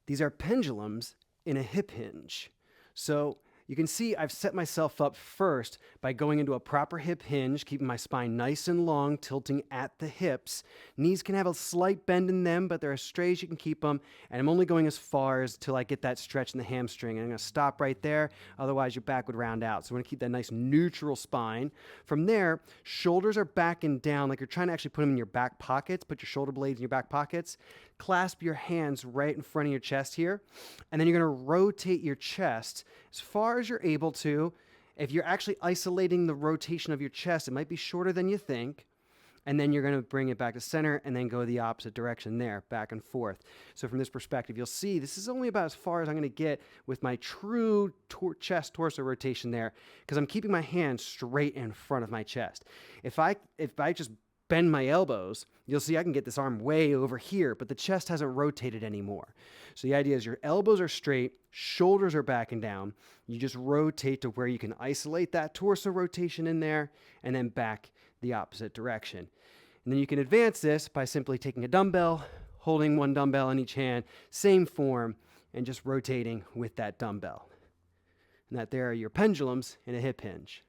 These are pendulums in a hip hinge. So you can see I've set myself up first by going into a proper hip hinge, keeping my spine nice and long, tilting at the hips. Knees can have a slight bend in them, but they're as straight as you can keep them. And I'm only going as far as till I get that stretch in the hamstring. And I'm going to stop right there. Otherwise, your back would round out. So we're going to keep that nice neutral spine. From there, shoulders are back and down, like you're trying to actually put them in your back pockets. Put your shoulder blades in your back pockets. Clasp your hands right in front of your chest here. And then you're going to rotate your chest as far as you're able to. If you're actually isolating the rotation of your chest, it might be shorter than you think. And then you're going to bring it back to center and then go the opposite direction there, back and forth. So from this perspective, you'll see this is only about as far as I'm going to get with my true chest torso rotation there, because I'm keeping my hands straight in front of my chest. If I just bend my elbows, you'll see I can get this arm way over here, but the chest hasn't rotated anymore. So the idea is your elbows are straight, shoulders are back and down. You just rotate to where you can isolate that torso rotation in there and then back the opposite direction. And then you can advance this by simply taking a dumbbell, holding one dumbbell in each hand, same form, and just rotating with that dumbbell. And that there are your pendulums in a hip hinge.